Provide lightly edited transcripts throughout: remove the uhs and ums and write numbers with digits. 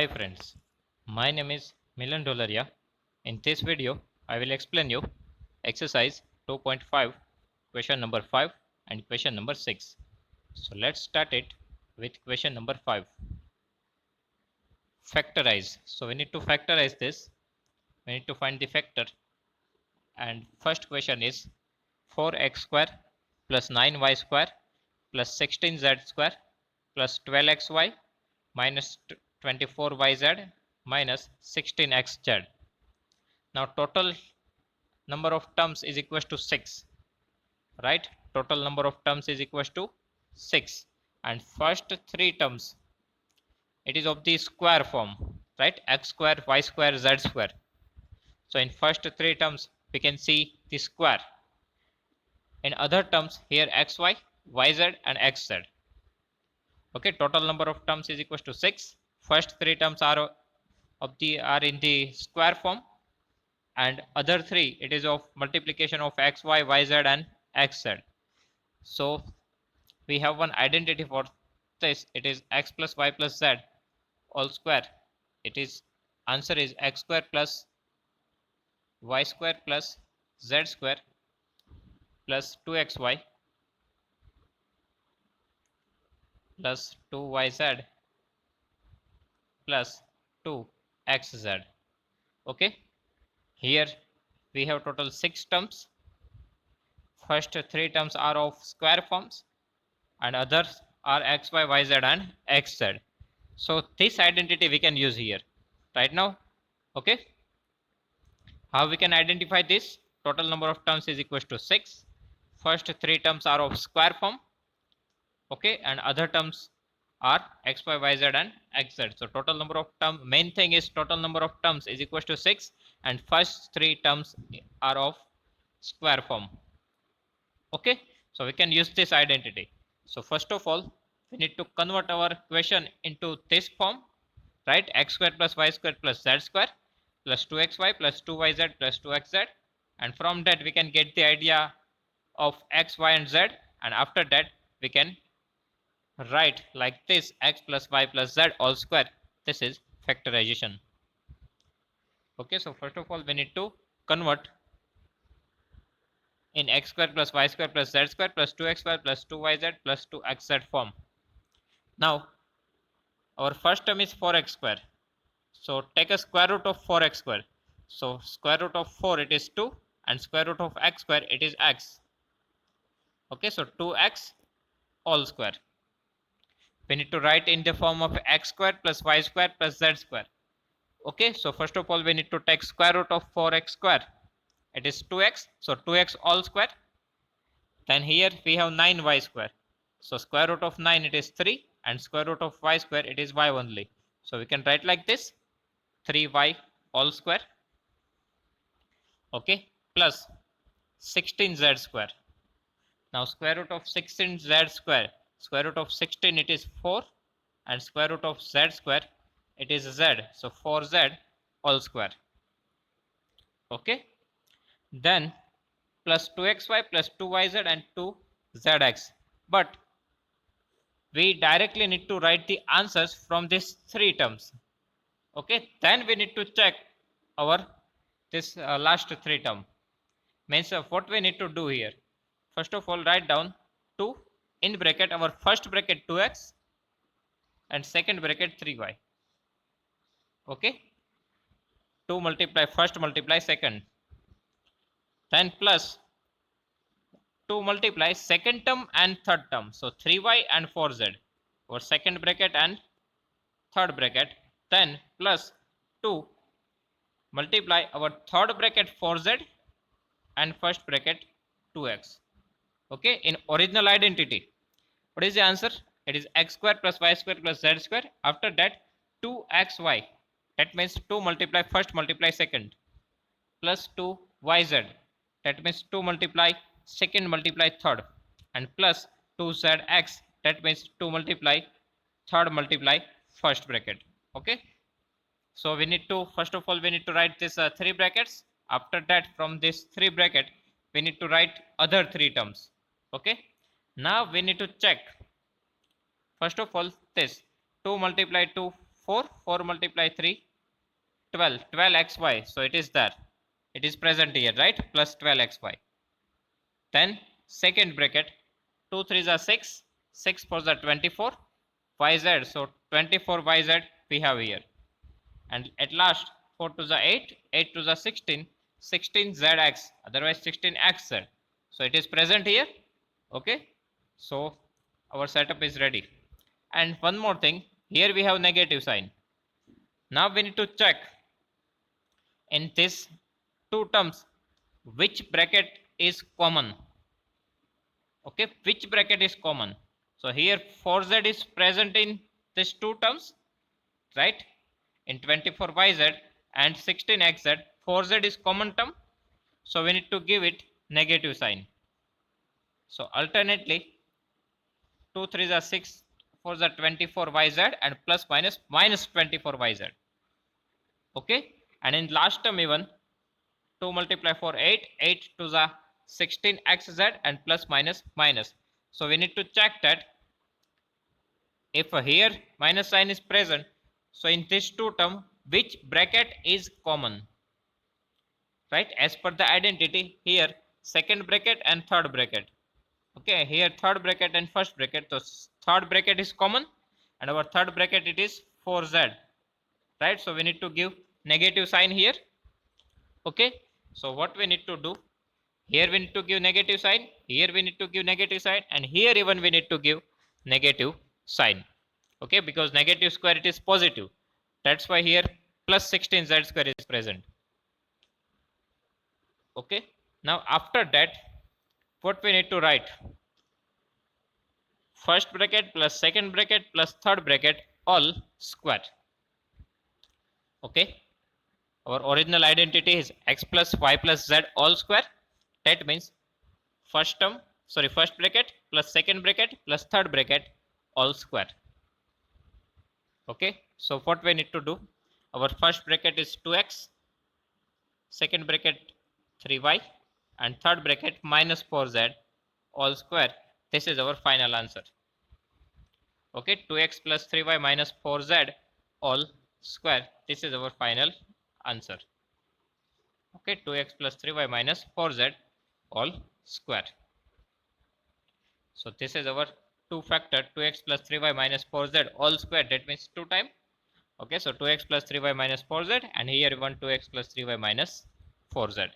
Hi friends, my name is Milan Dolaria. In this video, I will explain you exercise 2.5, question number 5 and question number 6. So let's start it with question number 5. Factorize. So we need to factorize this. We need to find the factor. And first question is 4x square plus 9y square plus 16z square plus 12xy minus 24yz minus 16xz. Now total number of terms is equals to 6, right? Total number of terms is equals to 6, and first three terms, it is of the square form, right? X square, y square, z square. So in first three terms we can see the square. In other terms, here xy, yz and xz. Okay, total number of terms is equals to 6. First three terms are in the square form, and other three, it is of multiplication of xy, yz and xz. So we have one identity for this. It is x plus y plus z all square. It is answer is x square plus y square plus z square plus 2xy plus 2yz plus 2xz. Okay, here we have total 6 terms. First three terms are of square forms and others are xy, yz and xz. So this identity we can use here right now. Okay, how we can identify this? Total number of terms is equals to 6. First three terms are of square form, okay, and other terms are xy, yz and xz. So total number of term, main thing is total number of terms is equals to 6, and first three terms are of square form. Okay, so we can use this identity. So first of all, we need to convert our question into this form, right? X square plus y square plus z square plus 2xy plus 2yz plus 2xz, and from that we can get the idea of x, y and z, and after that we can write like this: x plus y plus z all square. This is factorization. Okay, so first of all we need to convert in x square plus y square plus z square plus 2xy plus 2yz plus 2xz form. Now our first term is 4x square. So take a square root of 4x square. So square root of 4 it is 2, and square root of x square it is x. Okay, so 2x all square. We need to write in the form of x square plus y square plus z square. Okay, so first of all we need to take square root of 4x square. It is 2x, so 2x all square. Then here we have 9y square. So square root of 9 it is 3, and square root of y square it is y only. So we can write like this: 3y all square, okay, plus 16z square. Now square root of 16z square, square root of 16 it is 4, and square root of z square it is z, so 4z all square. Okay, then plus 2xy plus 2yz and 2zx. But we directly need to write the answers from these three terms. Okay, then we need to check our this last three term. Means what we need to do here, first of all write down 2 in bracket, our first bracket 2x and second bracket 3y. Okay, 2 multiply first multiply second, then plus 2 multiply second term and third term, so 3y and 4z, or second bracket and third bracket, then plus 2 multiply our third bracket 4z and first bracket 2x. Okay, in original identity, what is the answer? It is x square plus y square plus z square. After that 2xy, that means 2 multiply first multiply second, plus 2yz, that means 2 multiply second multiply third, and plus 2zx, that means 2 multiply third multiply first bracket. Okay, so we need to, first of all we need to write this three brackets. After that from this three bracket we need to write other three terms. Okay, now we need to check first of all this 2 multiply 2 4, 4 multiply 3, 12, 12xy. So it is there. It is present here, right? Plus 12xy. Then second bracket, 2 3s are 6, 6 4s are 24, yz. So 24yz we have here. And at last 4 2s are 8, 8 2s are 16, 16zx, otherwise 16xz. So it is present here. Okay. So our setup is ready. And one more thing, here we have negative sign. Now we need to check in this two terms which bracket is common. Okay, which bracket is common? So here 4z is present in these two terms, right? In 24yz and 16xz, 4z is common term, so we need to give it negative sign. So alternately 2 3s are 6, 4s are 24yz and plus minus minus 24yz. Okay, and in last term even 2 multiply 4 8, 8 to the 16xz and plus minus minus. So we need to check that if here minus sign is present, so in this two term which bracket is common, right? As per the identity here second bracket and third bracket. Okay, here third bracket and first bracket. So third bracket is common and our third bracket it is 4z, right? So we need to give negative sign here. Okay, so what we need to do, here we need to give negative sign, here we need to give negative sign, and here even we need to give negative sign. Okay, because negative square it is positive, that's why here plus 16z square is present. Okay, now after that what we need to write, first bracket plus second bracket plus third bracket all square. Okay, our original identity is x plus y plus z all square. That means first bracket plus second bracket plus third bracket all square. Okay, so what we need to do, our first bracket is 2x, second bracket 3y and third bracket minus 4z all square. This is our final answer. Okay, 2x plus 3y minus 4z all square, this is our final answer. Okay, 2x plus 3y minus 4z all square. So this is our 2 factor, 2x plus 3y minus 4z all square, that means 2 times. Okay, so 2x plus 3y minus 4z, and here we want 2x plus 3y minus 4z.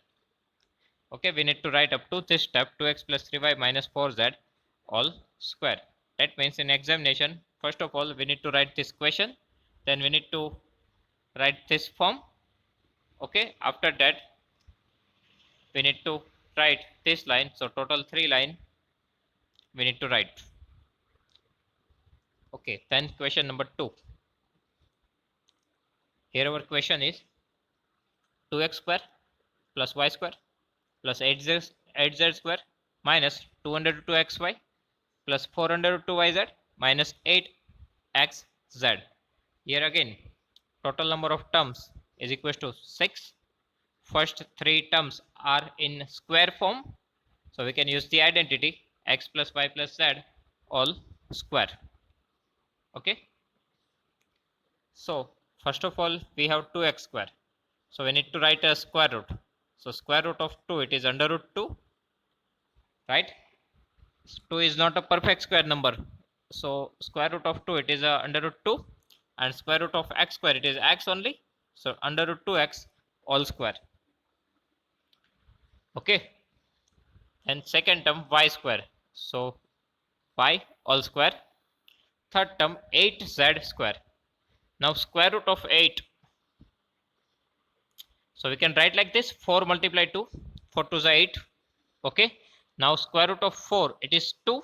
Okay, we need to write up to this step, 2x plus 3y minus 4z all square. That means in examination, first of all we need to write this question, then we need to write this form. Okay, after that we need to write this line, so total 3 line we need to write. Okay, then question number 2. Here our question is 2x square plus y square plus 8z square minus 2 under 2xy plus 4 under 2yz minus 8xz. Here again total number of terms is equal to 6. First 3 terms are in square form, so we can use the identity x plus y plus z all square. Okay, so first of all we have 2x square, so we need to write a square root. So square root of 2 it is under root 2, right? 2 is not a perfect square number, so square root of 2 it is under root 2, and square root of x square it is x only, so under root 2x all square. Okay, and second term y square, so y all square. Third term 8z square. Now square root of 8, so we can write like this, 4 multiply 2, 4 to the 8. Okay, now square root of 4 it is 2,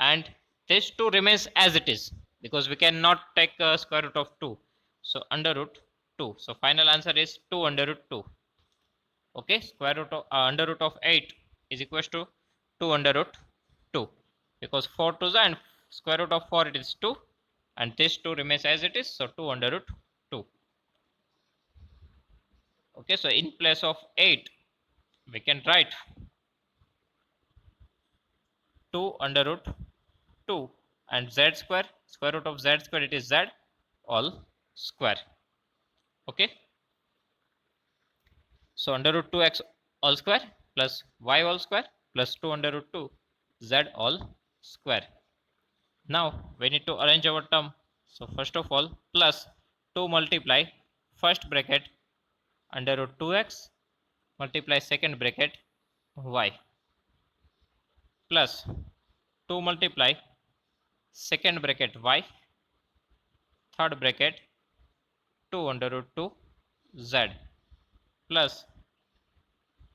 and this 2 remains as it is because we cannot take square root of 2, so under root 2. So final answer is 2 under root 2. Okay, square root of under root of 8 is equals to 2 under root 2, because 4 to the and square root of 4 it is 2, and this 2 remains as it is, so 2 under root 2. Okay, so in place of 8 we can write 2 under root 2 and z square, square root of z square it is z, all square. Okay, so under root 2x all square plus y all square plus 2 under root 2 z all square. Now we need to arrange our term. So first of all, plus 2 multiply first bracket under root 2x multiply second bracket y plus 2 multiply second bracket y third bracket 2 under root 2 z plus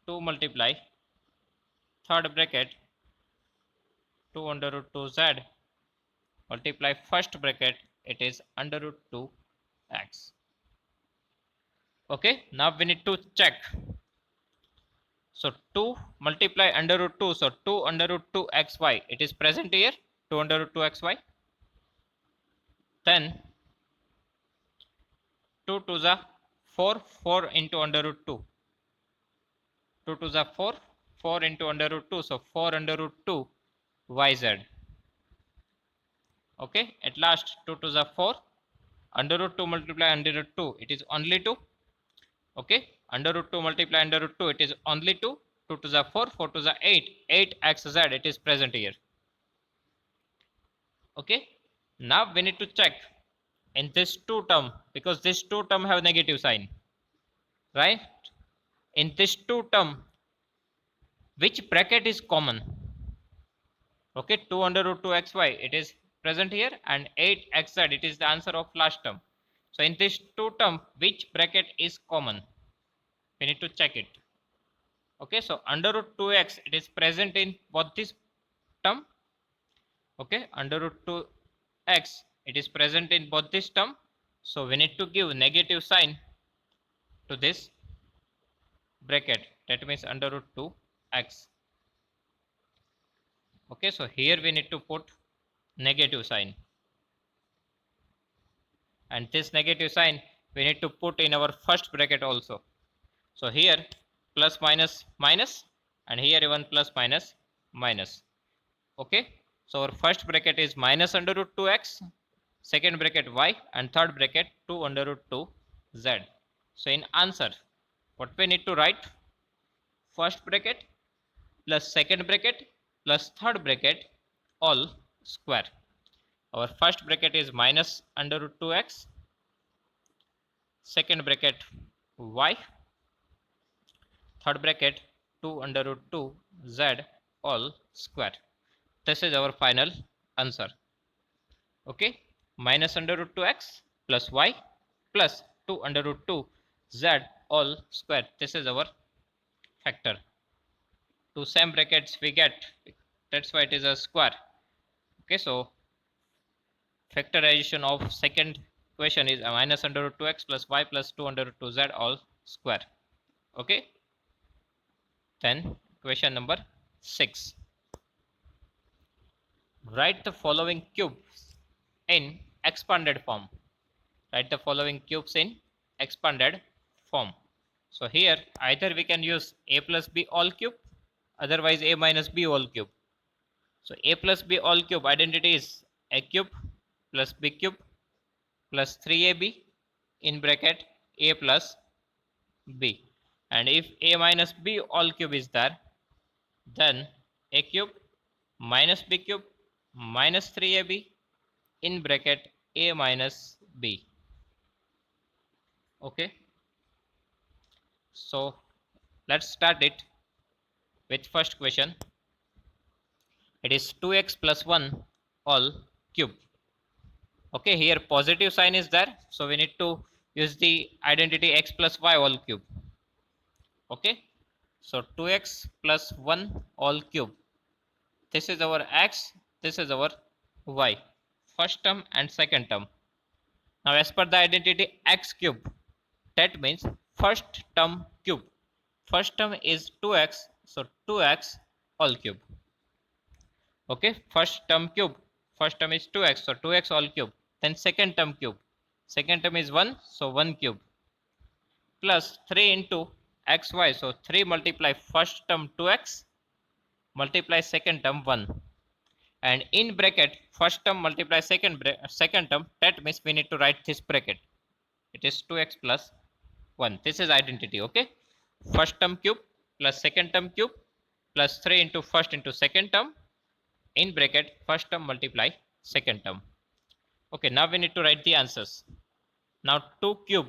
2 multiply third bracket 2 under root 2 z multiply first bracket, it is under root 2 x. Okay, now we need to check. So 2 multiply under root 2, so 2 under root 2 xy, it is present here, 2 under root 2 xy. Then 2 to the 4, 4 into under root 2, 2 to the 4, 4 into under root 2, so 4 under root 2 yz. Okay, at last 2 to the 4, under root 2 multiply under root 2, it is only 2. Okay, under root 2 multiply under root 2, it is only 2. 2 to the 4, 4 to the 8, 8xz, it is present here. Okay, now we need to check in this 2 term, because this 2 term have negative sign, right? In this 2 term, which bracket is common? Okay, 2 under root 2 xy, it is present here, and 8xz, it is the answer of last term. So in this 2 term, which bracket is common? We need to check it. Okay, so under root 2x, it is present in both this term. Okay, under root 2x, it is present in both this term. So we need to give negative sign to this bracket, that means under root 2x. Okay, so here we need to put negative sign, and this negative sign we need to put in our first bracket also. So here plus minus minus, and here even plus minus minus. Okay, so our first bracket is minus under root 2x, second bracket y, and third bracket 2 under root 2 z. So in answer, what we need to write? First bracket plus second bracket plus third bracket all square. Our first bracket is minus under root 2x, second bracket y, third bracket 2 under root 2 z all square. This is our final answer. Okay, minus under root 2x plus y plus 2 under root 2 z all square. This is our factor. Two same brackets we get, that's why it is a square. Okay, so factorization of second equation is a minus under root 2x plus y plus 2 under root 2 z all square. Okay, then question number 6. Write the following cubes in expanded form. Write the following cubes in expanded form. So here either we can use a plus b all cube, otherwise a minus b all cube. So a plus b all cube identity is a cube plus b cube plus 3ab in bracket a plus b. And if a minus b all cube is there, then a cube minus b cube minus 3ab in bracket a minus b. Okay, so let's start it with first question. It is 2x plus 1 all cube. Okay, here positive sign is there, so we need to use the identity x plus y all cube. Okay, so 2x plus 1 all cube, this is our x, this is our y, first term and second term. Now as per the identity x cube, that means first term cube. First term is 2x, so 2x all cube. Okay, first term cube, first term is 2x, so 2x all cube. Then second term cube, second term is 1, so 1 cube, plus 3 into xy, so 3 multiply first term 2x multiply second term 1, and in bracket first term multiply second term. That means we need to write this bracket. It is 2x plus 1. This is identity. Okay, first term cube plus second term cube plus 3 into first into second term in bracket first term multiply second term. Okay, now we need to write the answers. Now 2 cube,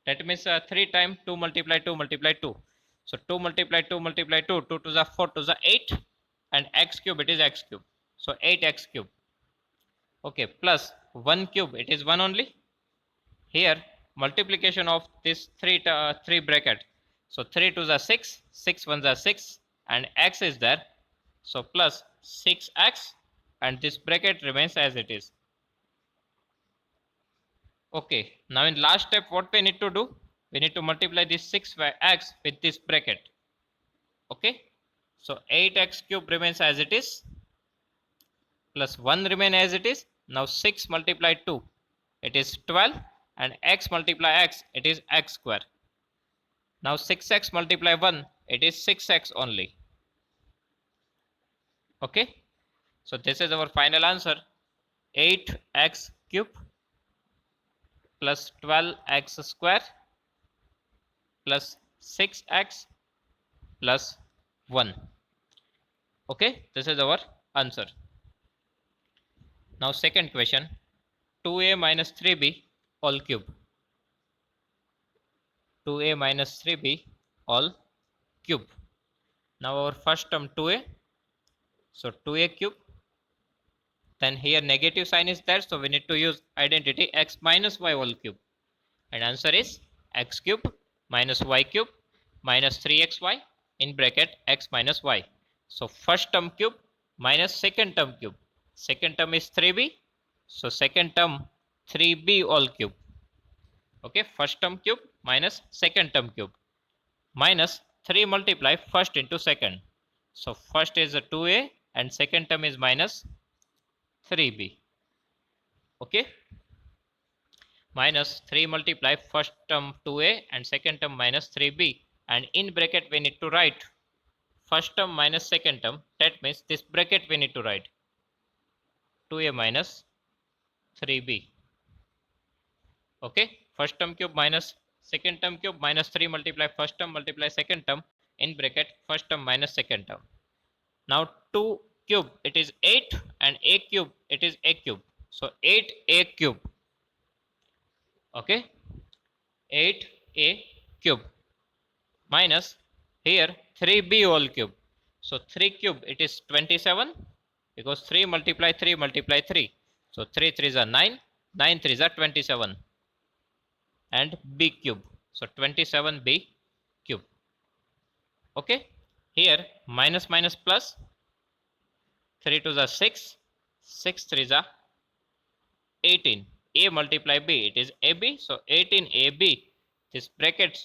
that means 3 times 2 multiply 2 multiply 2. So 2 multiply 2 multiply 2, 2 to the 4 to the 8, and x cube, it is x cube. So 8x cube. Okay, plus 1 cube, it is 1 only. Here multiplication of this 3 bracket. So 3 to the 6, 6 1 the 6, and x is there. So plus 6x, and this bracket remains as it is. Okay, now in last step what we need to do? We need to multiply this 6x with this bracket. Okay, so 8x cube remains as it is, plus 1 remain as it is. Now 6 multiply 2, it is 12, and x multiply x, it is x square. Now 6x multiply 1, it is 6x only. Okay, so this is our final answer, 8x cube plus 12x square plus 6x plus 1. Okay, this is our answer. Now second question, 2a minus 3b all cube. 2a minus 3b all cube. Now our first term 2a, so 2a cube. Then here negative sign is there, so we need to use identity x minus y whole cube. And answer is x cube minus y cube minus 3xy in bracket x minus y. So first term cube minus second term cube. Second term is 3b, so second term 3b all cube. Okay, first term cube minus second term cube minus 3 multiply first into second. So first is a 2a and second term is minus 3b. Okay, minus 3 multiply first term 2a and second term minus 3b, and in bracket we need to write first term minus second term. That means this bracket we need to write 2a minus 3b. Okay, first term cube minus second term cube minus 3 multiply first term multiply second term in bracket first term minus second term. Now 2 cube, it is 8, and a cube, it is a cube. So 8a cube. Okay, 8a cube minus here 3b whole cube. So 3 cube, it is 27, because 3 multiply 3 multiply 3. So 3 3s are 9, 9 3s are 27, and b cube. So 27b cube. Okay, here minus minus plus, 3 2s are 6, 6 3s are 18. A multiply b, it is ab, so 18ab. This bracket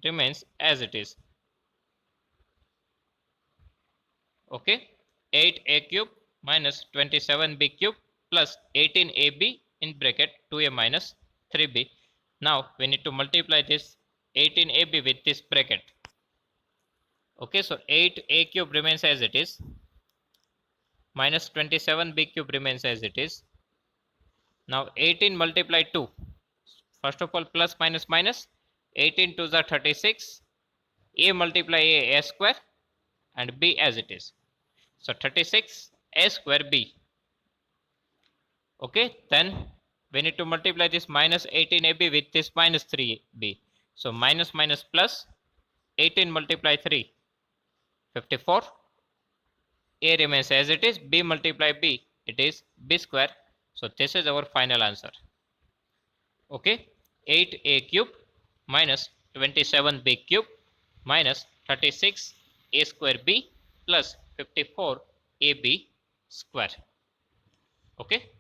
remains as it is. Okay, 8a cube minus 27b cube plus 18ab in bracket 2a minus 3b. Now we need to multiply this 18ab with this bracket. Okay, so 8a cube remains as it is, minus 27b cube remains as it is. Now 18 multiply 2. First of all, plus minus minus. 18 2s are 36. A multiply a square, and b as it is. So 36 a square b. Okay, then we need to multiply this minus 18ab with this minus 3b. So minus minus plus, 18 multiply 3, 54. A remains as it is, b multiply b, it is b square. So this is our final answer. Okay, 8a cube minus 27b cube minus 36 a square b plus 54 ab square. Okay,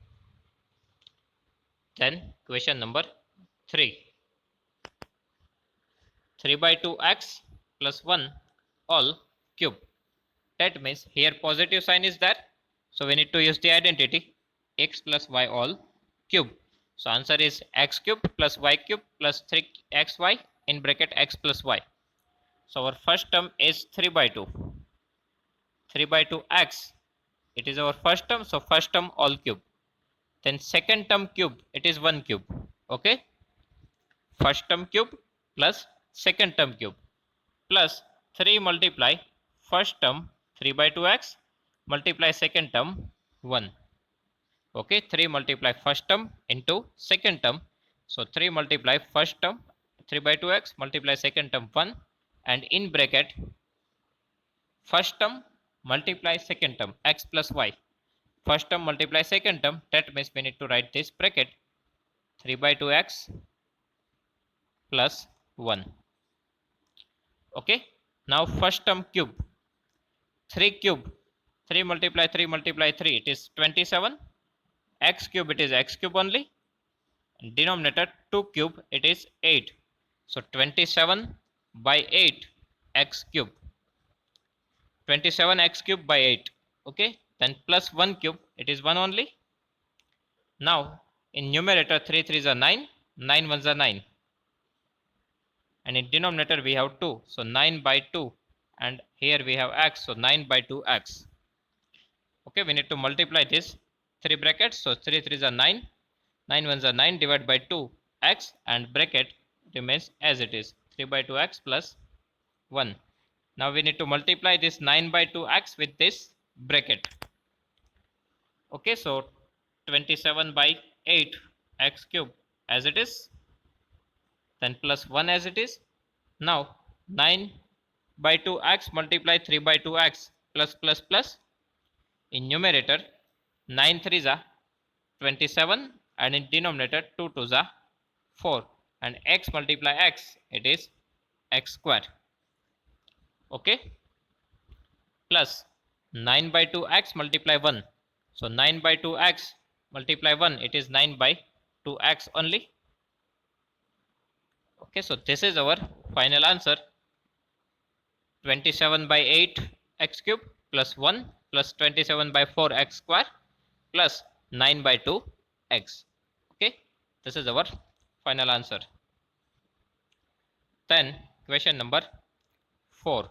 then question number 3. 3 by 2x plus 1 all cube. That means here positive sign is there, so we need to use the identity x plus y all cube. So answer is x cube plus y cube plus 3xy in bracket x plus y. So our first term is 3 by 2. 3 by 2 x it is our first term, so first term all cube. Then second term cube, it is 1 cube. Okay, first term cube plus second term cube plus 3 multiply first term 3 by 2x multiply second term 1. Okay, 3 multiply first term into second term. So 3 multiply first term 3 by 2x multiply second term 1, and in bracket first term multiply second term x plus y. First term multiply second term, that means we need to write this bracket 3 by 2x plus 1. Okay, now first term cube 3 cube 3 multiply 3 multiply 3, it is 27. X cube, it is x cube only. Denominator 2 cube, it is 8. So 27 by 8 x cube, 27 x cube by 8. Okay, then plus 1 cube, it is 1 only. Now in numerator 3 3s are 9, 9 1s are 9, and in denominator we have 2, so 9 by 2, and here we have x, so 9 by 2x. Okay, we need to multiply this 3 brackets, so 3 3s are 9, 9 1s are 9, divided by 2 x, and bracket remains as it is 3 by 2x plus 1. Now we need to multiply this 9 by 2x with this bracket. Okay, so 27 by 8 x cube as it is, then plus 1 as it is. Now 9 by 2x multiply 3 by 2x plus plus plus. In numerator 9 3s are 27, and in denominator 2 2s are 4, and x multiply x, it is x square. Okay, plus 9 by 2x multiply 1, so 9 by 2x multiply 1, it is 9 by 2x only. Okay, so this is our final answer, 27 by 8 x cube plus 1 plus 27 by 4 x square plus 9 by 2 x. Okay, this is our final answer. Then question number 4,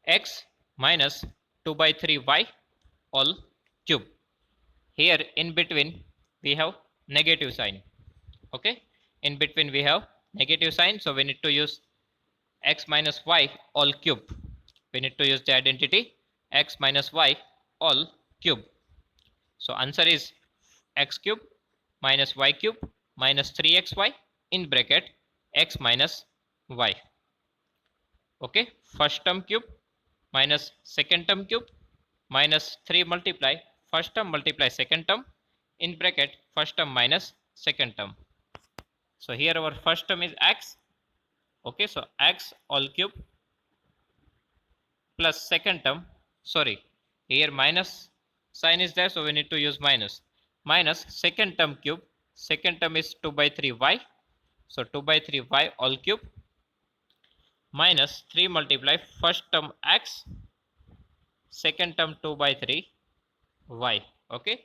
x minus 2 by 3 y all cube. Here in between we have negative sign. Okay, in between we have negative sign, so we need to use x minus y all cube. We need to use the identity x minus y all cube. So answer is x cube minus y cube minus 3xy in bracket x minus y. Okay, first term cube minus second term cube minus 3 multiply first term multiply second term in bracket first term minus second term. So here our first term is x. Okay, so x all cube plus second term, sorry, here minus sign is there, so we need to use minus. Minus second term cube, second term is 2 by 3 y, so 2 by 3 y all cube minus 3 multiply first term x, second term 2 by 3 y. Okay,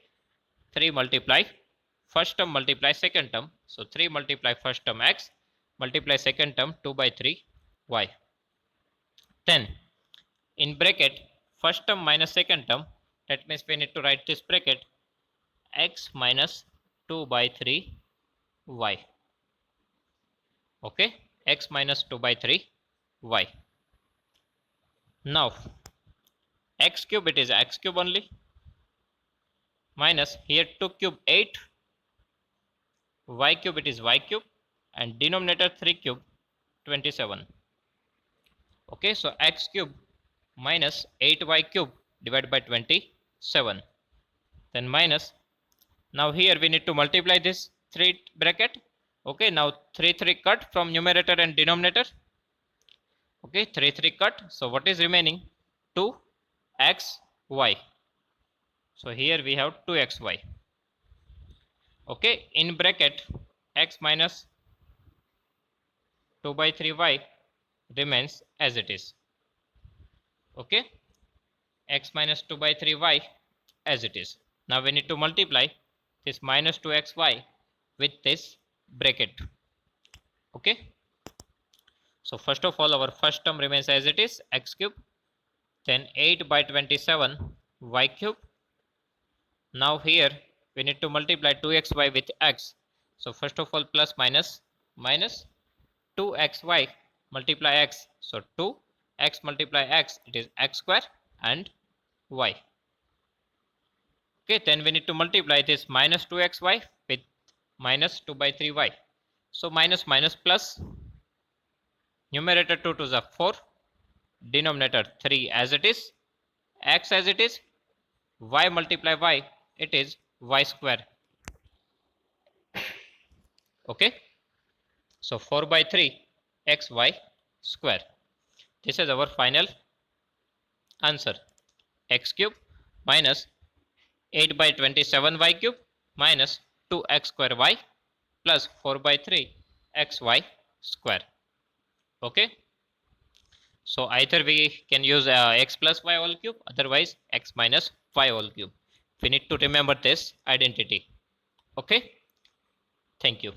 3 multiply first term multiply second term, so 3 multiply first term x multiply second term 2 by 3 y. Then in bracket first term minus second term, that means we need to write this bracket x minus 2 by 3 y. Okay, x minus 2 by 3 y. Now x cube, it is x cube only, minus here 2 cube 8, y cube, it is y cube, and denominator 3 cube 27. Okay, so x cube minus 8y cube divided by 27. Then minus, now here we need to multiply this 3 bracket. Okay, now 3 3 cut from numerator and denominator. Okay, 3 3 cut, so what is remaining? 2xy. So here we have 2xy. Okay, in bracket x minus 2 by 3y remains as it is. Okay, x minus 2 by 3y as it is. Now we need to multiply this minus 2xy with this bracket. Okay, so first of all our first term remains as it is, x cube, then 8 by 27 y cube. Now here we need to multiply 2xy with x. So first of all plus minus minus 2xy multiply x. So 2x multiply x, it is x square and y. Okay, then we need to multiply this minus 2xy with minus 2 by 3y. So minus minus plus, numerator 2 to the 4, denominator 3 as it is, x as it is, y multiply y, it is y square. Okay, so 4 by 3 xy square. This is our final answer. X cube minus 8 by 27 y cube minus 2x square y plus 4 by 3 xy square. Okay, so either we can use x plus y whole cube, otherwise x minus y whole cube. We need to remember this identity. Okay, thank you.